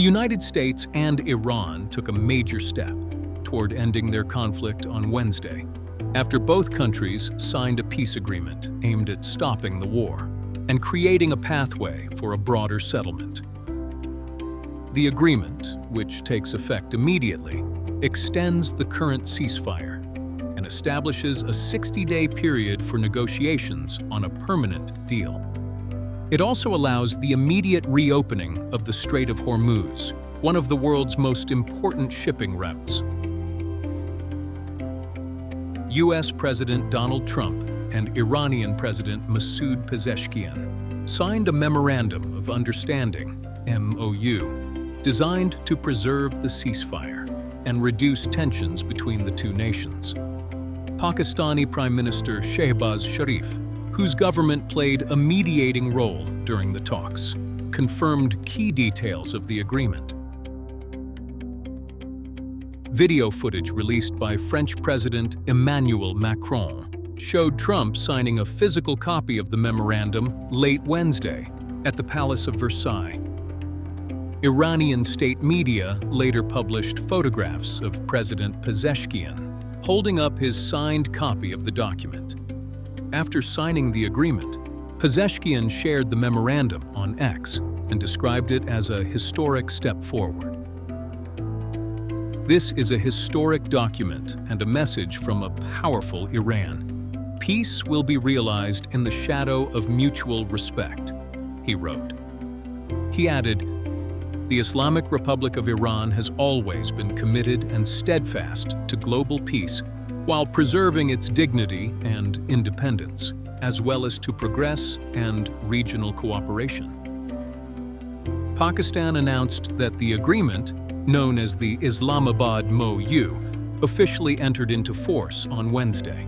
The United States and Iran took a major step toward ending their conflict on Wednesday, after both countries signed a peace agreement aimed at stopping the war and creating a pathway for a broader settlement. The agreement, which takes effect immediately, extends the current ceasefire and establishes a 60-day period for negotiations on a permanent deal. It also allows the immediate reopening of the Strait of Hormuz, one of the world's most important shipping routes. U.S. President Donald Trump and Iranian President Masoud Pezeshkian signed a Memorandum of Understanding, MOU, designed to preserve the ceasefire and reduce tensions between the two nations. Pakistani Prime Minister Shehbaz Sharif, whose government played a mediating role during the talks, confirmed key details of the agreement. Video footage released by French President Emmanuel Macron showed Trump signing a physical copy of the memorandum late Wednesday at the Palace of Versailles. Iranian state media later published photographs of President Pezeshkian holding up his signed copy of the document. After signing the agreement, Pezeshkian shared the memorandum on X and described it as a historic step forward. This is a historic document and a message from a powerful Iran. Peace will be realized in the shadow of mutual respect, he wrote. He added, "The Islamic Republic of Iran has always been committed and steadfast to global peace while preserving its dignity and independence, as well as to progress and regional cooperation." Pakistan announced that the agreement, known as the Islamabad MOU, officially entered into force on Wednesday.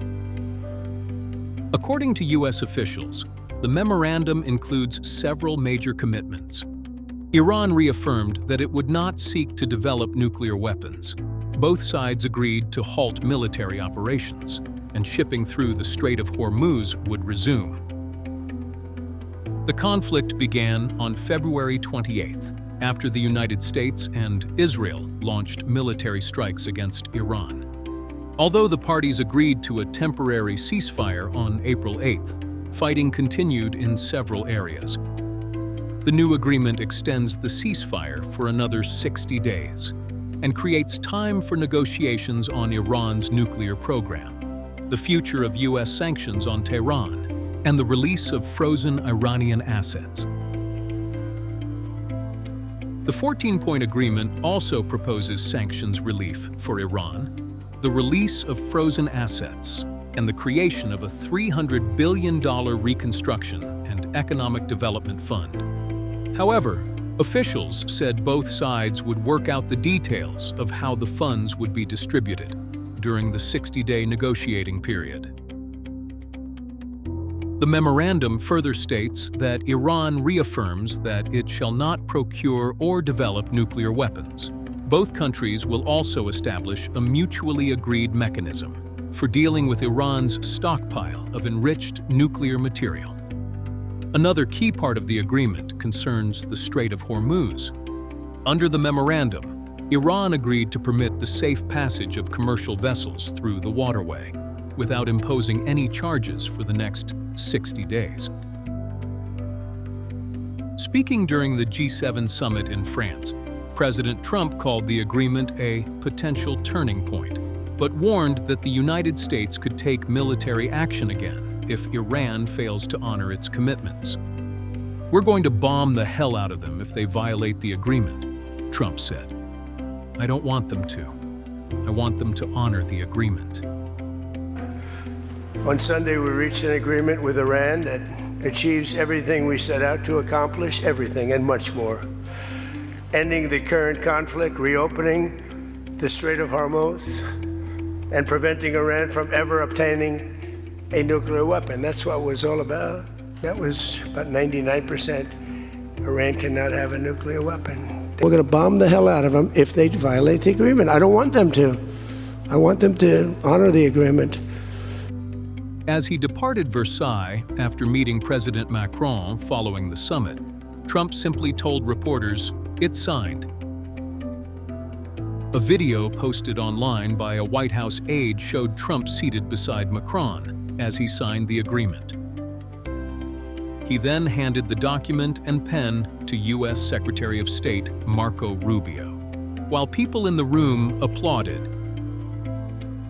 According to U.S. officials, the memorandum includes several major commitments. Iran reaffirmed that it would not seek to develop nuclear weapons. Both sides agreed to halt military operations, and shipping through the Strait of Hormuz would resume. The conflict began on February 28th, after the United States and Israel launched military strikes against Iran. Although the parties agreed to a temporary ceasefire on April 8th, fighting continued in several areas. The new agreement extends the ceasefire for another 60 days and creates time for negotiations on Iran's nuclear program, the future of U.S. sanctions on Tehran, and the release of frozen Iranian assets. The 14-point agreement also proposes sanctions relief for Iran, the release of frozen assets, and the creation of a $300 billion reconstruction and economic development fund. However, officials said both sides would work out the details of how the funds would be distributed during the 60-day negotiating period. The memorandum further states that Iran reaffirms that it shall not procure or develop nuclear weapons. Both countries will also establish a mutually agreed mechanism for dealing with Iran's stockpile of enriched nuclear material. Another key part of the agreement concerns the Strait of Hormuz. Under the memorandum, Iran agreed to permit the safe passage of commercial vessels through the waterway, without imposing any charges for the next 60 days. Speaking during the G7 summit in France, President Trump called the agreement a potential turning point, but warned that the United States could take military action again if Iran fails to honor its commitments. "We're going to bomb the hell out of them if they violate the agreement," Trump said. "I don't want them to. I want them to honor the agreement." On Sunday, we reached an agreement with Iran that achieves everything we set out to accomplish, everything and much more. Ending the current conflict, reopening the Strait of Hormuz, and preventing Iran from ever obtaining a nuclear weapon. That's what it was all about. That was about 99%. Iran cannot have a nuclear weapon. We're going to bomb the hell out of them if they violate the agreement. I don't want them to. I want them to honor the agreement. As he departed Versailles after meeting President Macron following the summit, Trump simply told reporters, "It's signed," A video posted online by a White House aide showed Trump seated beside Macron as he signed the agreement. He then handed the document and pen to U.S. Secretary of State Marco Rubio, while people in the room applauded.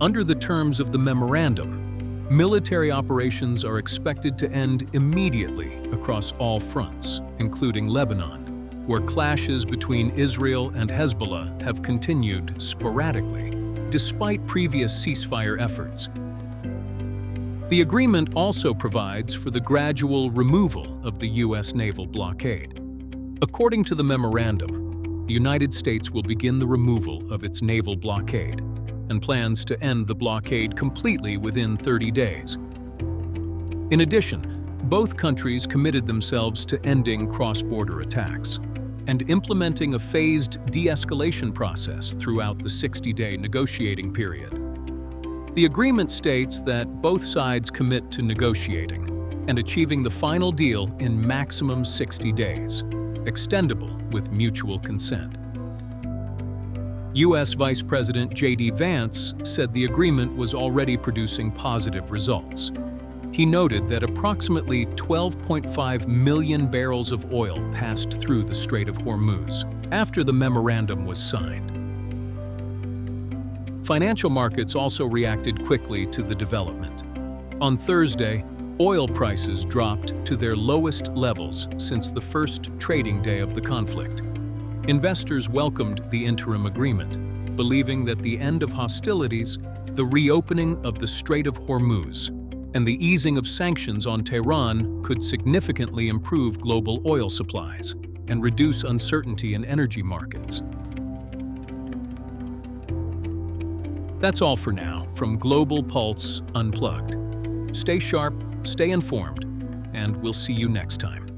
Under the terms of the memorandum, military operations are expected to end immediately across all fronts, including Lebanon, where clashes between Israel and Hezbollah have continued sporadically, despite previous ceasefire efforts. The agreement also provides for the gradual removal of the U.S. naval blockade. According to the memorandum, the United States will begin the removal of its naval blockade and plans to end the blockade completely within 30 days. In addition, both countries committed themselves to ending cross-border attacks and implementing a phased de-escalation process throughout the 60-day negotiating period. The agreement states that both sides commit to negotiating and achieving the final deal in maximum 60 days, extendable with mutual consent. U.S. Vice President J.D. Vance said the agreement was already producing positive results. He noted that approximately 12.5 million barrels of oil passed through the Strait of Hormuz after the memorandum was signed. Financial markets also reacted quickly to the development. On Thursday, oil prices dropped to their lowest levels since the first trading day of the conflict. Investors welcomed the interim agreement, believing that the end of hostilities, the reopening of the Strait of Hormuz, and the easing of sanctions on Tehran could significantly improve global oil supplies and reduce uncertainty in energy markets. That's all for now from Global Pulse Unplugged. Stay sharp, stay informed, and we'll see you next time.